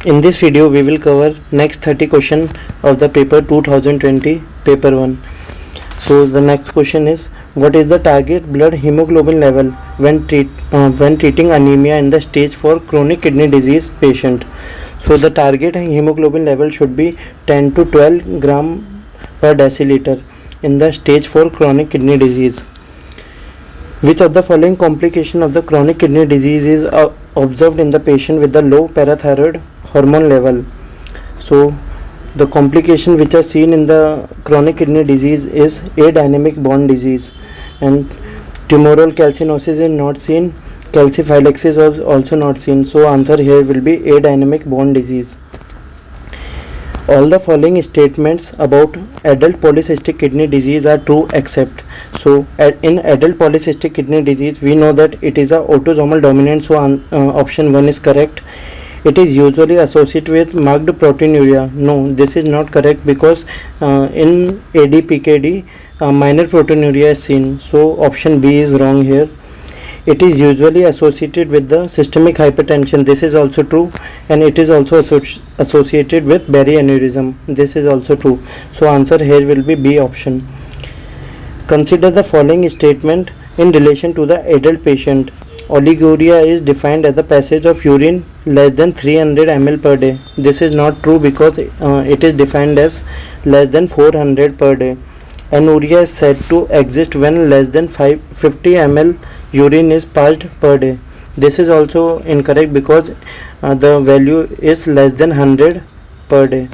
In this video we will cover next 30 question of the paper 2020 paper 1. So the next question is, what is the target blood hemoglobin level when treating anemia in the stage 4 chronic kidney disease patient? So the target hemoglobin level should be 10 to 12 gram per deciliter in the stage 4 chronic kidney disease. Which of the following complication of the chronic kidney disease is observed in the patient with the low parathyroid hormone level? So the complication which are seen in the chronic kidney disease is adynamic bond disease, and tumoral calcinosis is not seen, calciphylaxis is also not seen. So answer here will be adynamic bond disease. All the following statements about adult polycystic kidney disease are true except. So in adult polycystic kidney disease we know that it is a autosomal dominant, so option 1 is correct. It is usually associated with marked proteinuria. No, this is not correct because in ADPKD minor proteinuria is seen, so option B is wrong here. It is usually associated with the systemic hypertension. This is also true, and it is also associated with berry aneurysm. This is also true. So answer here will be B option. Consider the following statement in relation to the adult patient. Oliguria is defined as the passage of urine less than 300 ml per day. This is not true because it is defined as less than 400 per day. Anuria is said to exist when less than 50 ml urine is passed per day. This is also incorrect because the value is less than 100 per day.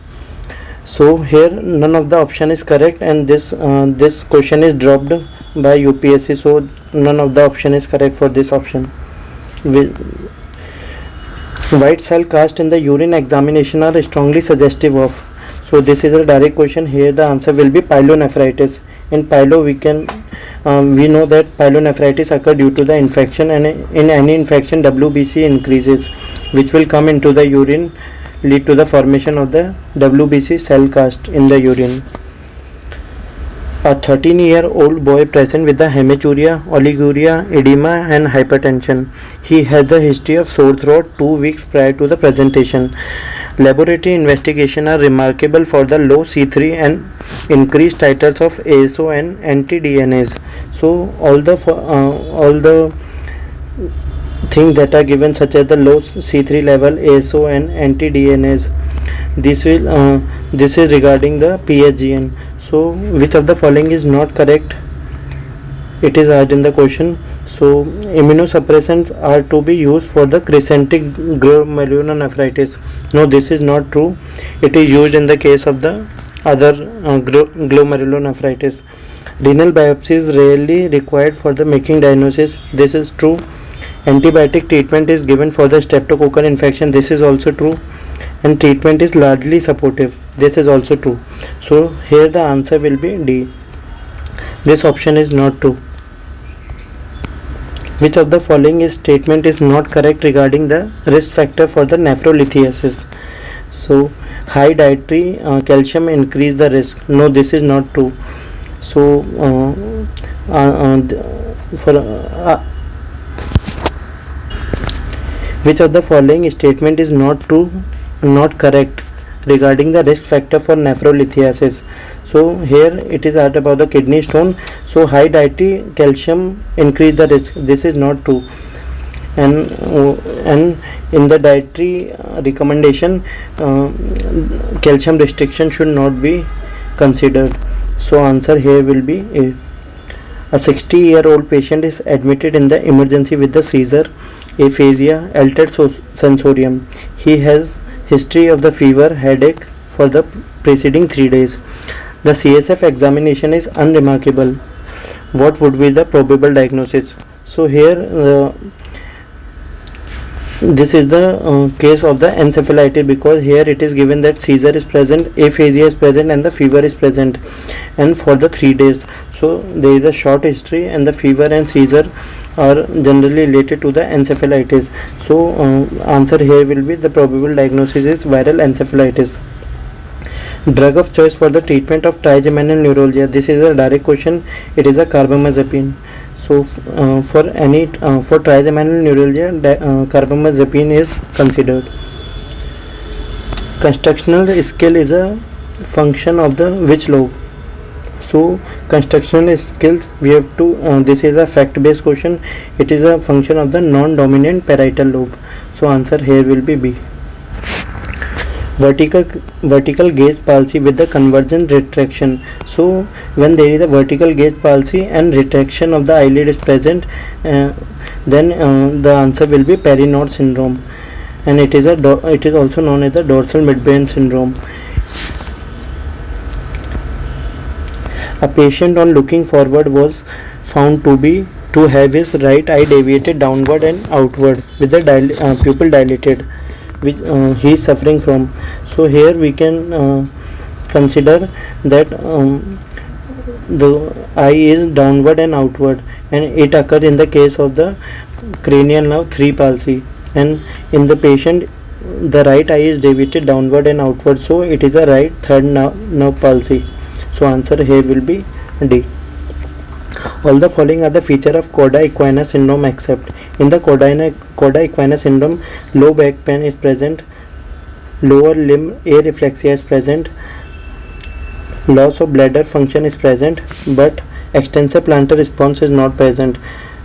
So here none of the option is correct, and this question is dropped by UPSC, so none of the option is correct for this option. White cell cast in the urine examination are strongly suggestive of. So this is a direct question. Here the answer will be pyelonephritis. In pyelo we know that pyelonephritis occur due to the infection, and in any infection WBC increases, which will come into the urine, lead to the formation of the WBC cell cast in the urine. A 13-year-old boy present with the hematuria, oliguria, edema and hypertension. He has the history of sore throat 2 weeks prior to the presentation. Laboratory investigation are remarkable for the low C3 and increased titers of ASO and anti-DNAs. So all the things that are given, such as the low C3 level, ASO and anti-DNAs, this is regarding the PSGN. So which of the following is not correct? It is asked in the question. So immunosuppressants are to be used for the crescentic glomerulonephritis. No, this is not true. It is used in the case of the other glomerulonephritis. Renal biopsy is rarely required for the making diagnosis. This is true. Antibiotic treatment is given for the streptococcal infection. This is also true. And treatment is largely supportive. This is also true. So here the answer will be D. This option is not true. Which of the following statement is not correct regarding the risk factor for the nephrolithiasis? So high dietary calcium increase the risk. No, this is not true. So which of the following statement is not true, not correct regarding the risk factor for nephrolithiasis? So here it is asked about the kidney stone. So high dietary calcium increase the risk. This is not true. And in the dietary recommendation, calcium restriction should not be considered. So answer here will be A. A 60-year-old patient is admitted in the emergency with the seizure, aphasia, altered sensorium. He has history of the fever, headache for the preceding 3 days. The CSF examination is unremarkable. What would be the probable diagnosis? So here this is the case of the encephalitis, because here it is given that seizure is present, aphasia is present and the fever is present, and for the 3 days. So there is a short history, and the fever and seizure are generally related to the encephalitis. So answer here will be the probable diagnosis is viral encephalitis. Drug of choice for the treatment of trigeminal neuralgia. This is a direct question. It is a carbamazepine. So for trigeminal neuralgia, carbamazepine is considered. Constructional skill is a function of the which lobe? So constructional skills, we have to this is a fact based question. It is a function of the non-dominant parietal lobe. So answer here will be B. Vertical gaze palsy with the convergent retraction. So when there is a vertical gaze palsy and retraction of the eyelid is present, then the answer will be Perinode syndrome, and it is also known as the dorsal midbrain syndrome. A patient on looking forward was found to have his right eye deviated downward and outward with the pupil dilated, which he is suffering from. So here we can consider that the eye is downward and outward, and it occurred in the case of the cranial nerve 3 palsy, and in the patient the right eye is deviated downward and outward, so it is a right third nerve palsy. So answer here will be D. All the following are the feature of Coda equina syndrome except in the Coda equina syndrome, low back pain is present, lower limb areflexia is present, loss of bladder function is present, but extensor plantar response is not present.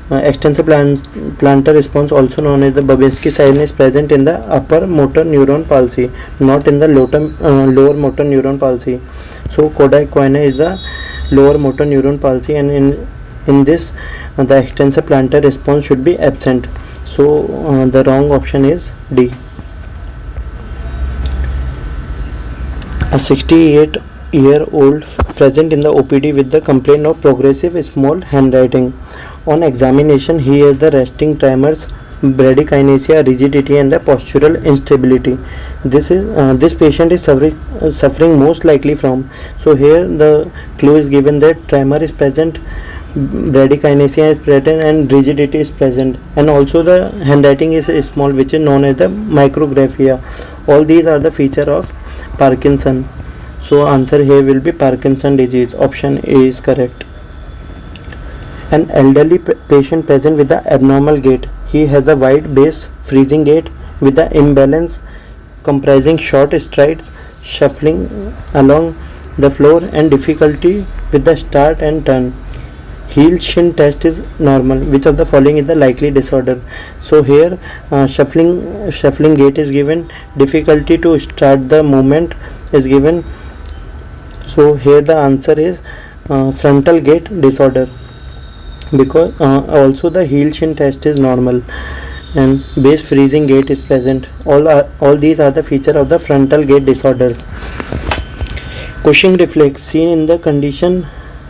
Extensor plantar response, also known as the Babinski sign, is present in the upper motor neuron palsy, not in the lower motor neuron palsy. So Coda equina is the lower motor neuron palsy, and in this the extensor plantar response should be absent. So the wrong option is D. A 68-year-old present in the OPD with the complaint of progressive small handwriting. On examination, he has the resting tremors, bradykinesia, rigidity, and the postural instability. This patient is suffering most likely from. So here the clue is given that tremor is present, bradykinesia is present, and rigidity is present, and also the handwriting is small, which is known as the micrographia. All these are the feature of Parkinson. So answer here will be Parkinson disease. Option A is correct. An elderly patient present with the abnormal gait. He has the wide base freezing gait with the imbalance comprising short strides, shuffling along the floor, and difficulty with the start and turn. Heel shin test is normal. Which of the following is the likely disorder? So here shuffling gait is given, difficulty to start the movement is given. So here the answer is frontal gait disorder, because also the heel shin test is normal and base freezing gait is present. All these are the feature of the frontal gait disorders. Cushing reflex seen in the condition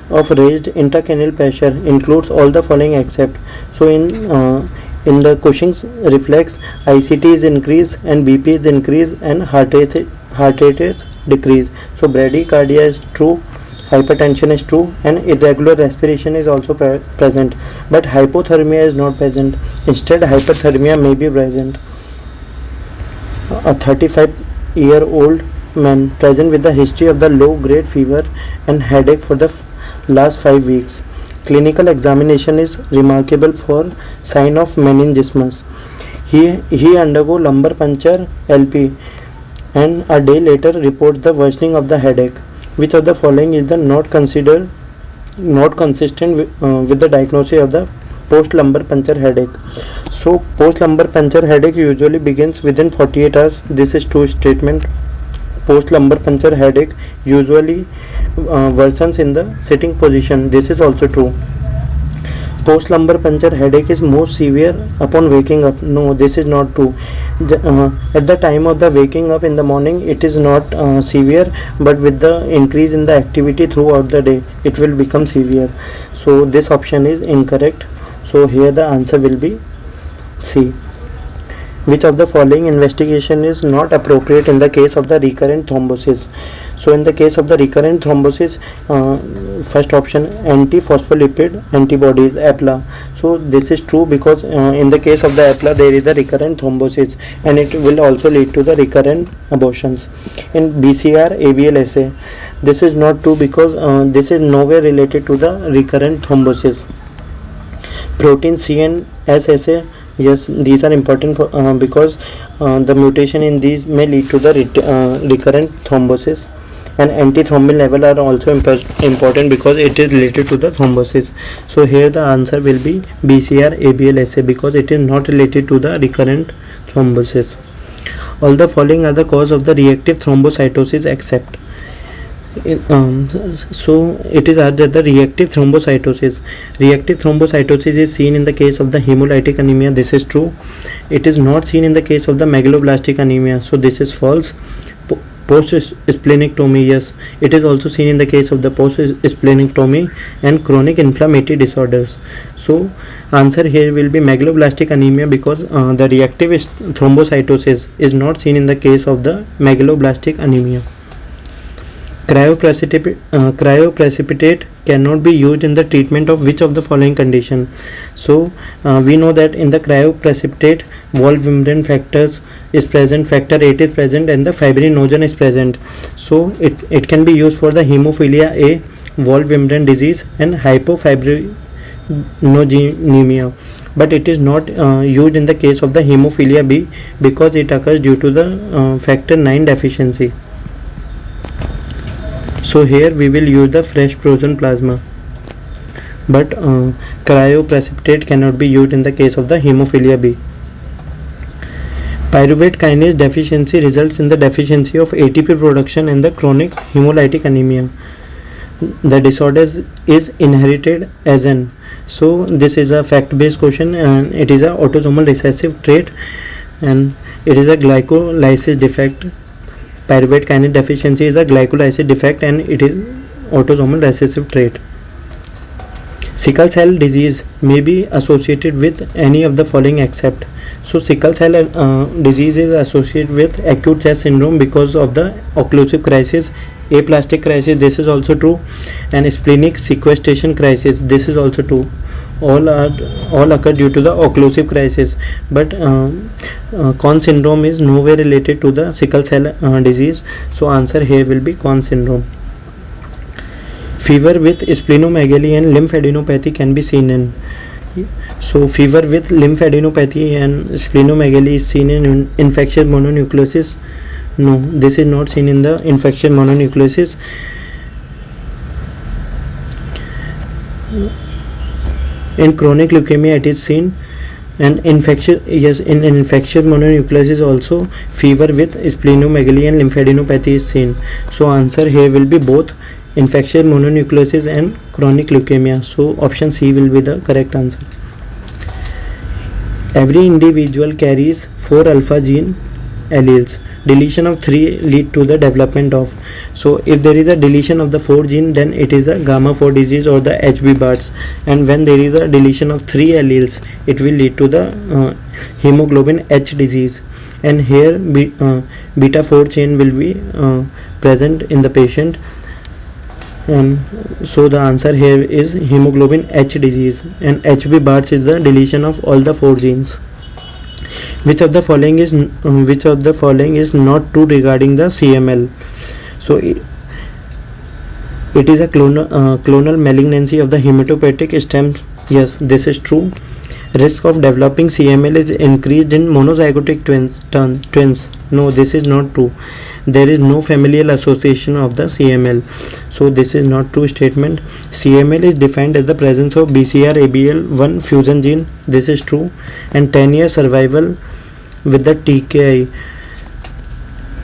of raised intracranial pressure includes all the following except. So in the Cushing's reflex, ICT is increased and BP is increased and heart rate is decreased. So bradycardia is true, hypertension is true, and irregular respiration is also present, but hypothermia is not present. Instead, hyperthermia may be present. A 35-year-old man present with the history of the low-grade fever and headache for the last 5 weeks. Clinical examination is remarkable for sign of meningismus. He undergo lumbar puncture LP, and a day later reports the worsening of the headache. Which of the following is not consistent with the diagnosis of the post lumbar puncture headache? So post lumbar puncture headache usually begins within 48 hours. This is true statement. Post lumbar puncture headache usually worsens in the sitting position. This is also true. Post lumbar puncture headache is most severe upon waking up. No, this is not true. At the time of the waking up in the morning, it is not severe, but with the increase in the activity throughout the day, it will become severe. So this option is incorrect. So here the answer will be C. Which of the following investigation is not appropriate in the case of the recurrent thrombosis? So in the case of the recurrent thrombosis, first option, anti-phospholipid antibodies, APLA. So this is true because in the case of the APLA there is a recurrent thrombosis, and it will also lead to the recurrent abortions. In BCR ABL assay, this is not true because this is nowhere related to the recurrent thrombosis. Protein C and S assay Yes, these are important for, because the mutation in these may lead to the recurrent thrombosis, and antithrombin level are also important because it is related to the thrombosis. So here the answer will be BCR ABL-SA because it is not related to the recurrent thrombosis. All the following are the cause of the reactive thrombocytosis except. So it is asked that the reactive thrombocytosis is seen in the case of the hemolytic anemia. This is true. It is not seen in the case of the megaloblastic anemia, so this is false. Post-splenectomy, yes, it is also seen in the case of the post-splenectomy and chronic inflammatory disorders. So answer here will be megaloblastic anemia because the reactive thrombocytosis is not seen in the case of the megaloblastic anemia. Cryoprecipitate cannot be used in the treatment of which of the following condition. So we know that in the cryoprecipitate valve membrane factors is present, factor 8 is present, and the fibrinogen is present. So it can be used for the hemophilia A, valve membrane disease, and hypofibrinogenemia, but it is not used in the case of the hemophilia B because it occurs due to the factor 9 deficiency. So here we will use the fresh frozen plasma, but cryoprecipitate cannot be used in the case of the hemophilia B. Pyruvate kinase deficiency results in the deficiency of ATP production in the chronic hemolytic anemia. The disorder is inherited as an. So this is a fact-based question, and it is a autosomal recessive trait, and it is a glycolysis defect. Pyruvate kinase deficiency is a glycolysis defect, and it is autosomal recessive trait. Sickle cell disease may be associated with any of the following except. So sickle cell disease is associated with acute chest syndrome because of the occlusive crisis, aplastic crisis, this is also true, and splenic sequestration crisis, this is also true. All occur due to the occlusive crisis, but Conn syndrome is nowhere related to the sickle cell disease. So answer here will be Conn syndrome. Fever with splenomegaly and lymphadenopathy can be seen in. So fever with lymphadenopathy and splenomegaly is seen in infectious mononucleosis. No, this is not seen in the infectious mononucleosis. In chronic leukemia it is seen, and infectious mononucleosis also fever with splenomegaly and lymphadenopathy is seen. So answer here will be both infectious mononucleosis and chronic leukemia. So option C will be the correct answer. Every individual carries 4 alpha gene alleles. Deletion of 3 lead to the development of. So if there is a deletion of the 4 gene, then it is a gamma 4 disease or the HB Barts, and when there is a deletion of 3 alleles, it will lead to the hemoglobin H disease, and here beta 4 chain will be present in the patient, and so the answer here is hemoglobin H disease, and HB Barts is the deletion of all the 4 genes. Which of the following is not true regarding the CML? So it is a clonal malignancy of the hematopoietic stem. Yes, this is true. Risk of developing CML is increased in monozygotic twins. No, this is not true. There is no familial association of the CML. So this is not true statement. CML is defined as the presence of BCR-ABL1 fusion gene. This is true. And 10-year survival with the TKI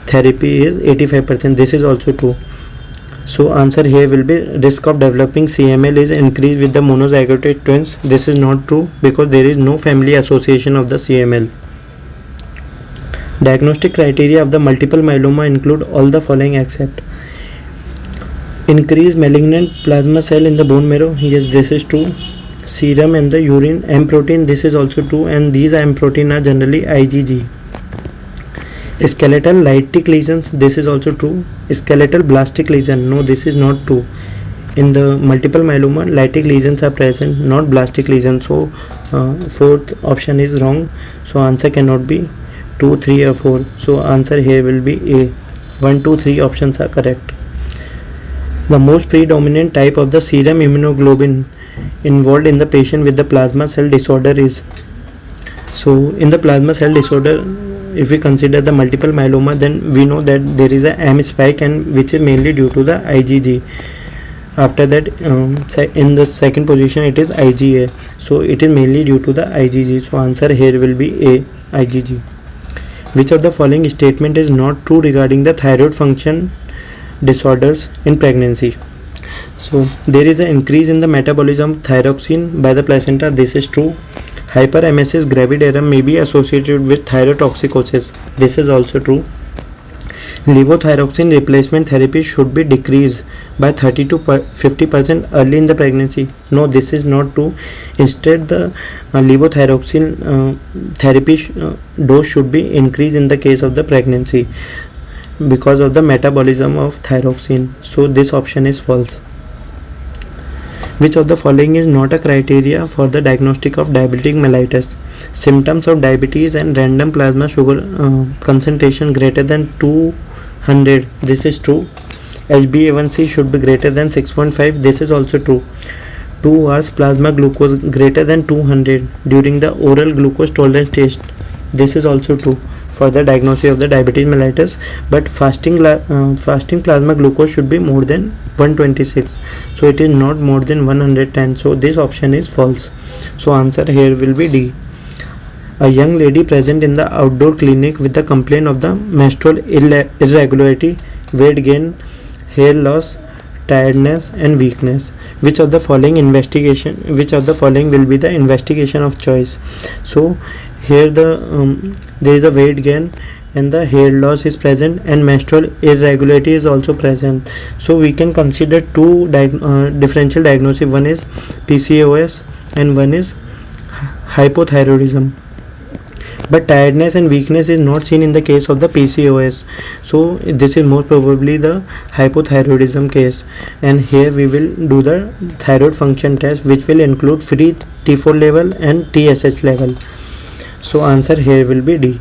therapy is 85%. This is also true. So answer here will be risk of developing CML is increased with the monozygotic twins. This is not true because there is no family association of the CML. Diagnostic criteria of the multiple myeloma include all the following except. Increased malignant plasma cell in the bone marrow. Yes, this is true. Serum and the urine M protein, this is also true, and these M protein are generally IgG. Skeletal lytic lesions, this is also true. Skeletal blastic lesion, no, this is not true. In the multiple myeloma, lytic lesions are present, not blastic lesions. So fourth option is wrong. So answer cannot be 2, 3 or 4. So answer here will be A. 1, 2, 3 options are correct. The most predominant type of the serum immunoglobulin involved in the patient with the plasma cell disorder is. So in the plasma cell disorder, if we consider the multiple myeloma, then we know that there is a M spike, and which is mainly due to the IgG. After that, in the second position it is IgA, so it is mainly due to the IgG. So answer here will be A, IgG. Which of the following statement is not true regarding the thyroid function disorders in pregnancy? So there is an increase in the metabolism of thyroxine by the placenta. This is true. Hyperemesis gravidarum may be associated with thyrotoxicosis. This is also true. Levothyroxine replacement therapy should be decreased by 30 to 50% early in the pregnancy. No, this is not true. Instead, the levothyroxine therapy dose should be increased in the case of the pregnancy because of the metabolism of thyroxine. So this option is false. Which of the following is not a criteria for the diagnostic of diabetic mellitus? Symptoms of diabetes and random plasma sugar concentration greater than 200. This is true. HbA1c should be greater than 6.5. This is also true. 2 hours plasma glucose greater than 200 during the oral glucose tolerance test. This is also true for the diagnosis of the diabetes mellitus, but fasting plasma glucose should be more than 126, so it is not more than 110. So this option is false. So answer here will be D. A young lady present in the outdoor clinic with the complaint of the menstrual irregularity, weight gain, hair loss, tiredness and weakness. Which of the following will be the investigation of choice? So here there is a weight gain and the hair loss is present and menstrual irregularity is also present. So we can consider two differential diagnosis. One is PCOS and one is hypothyroidism. But tiredness and weakness is not seen in the case of the PCOS. So this is most probably the hypothyroidism case. And here we will do the thyroid function test, which will include free T4 level and TSH level. So answer here will be D.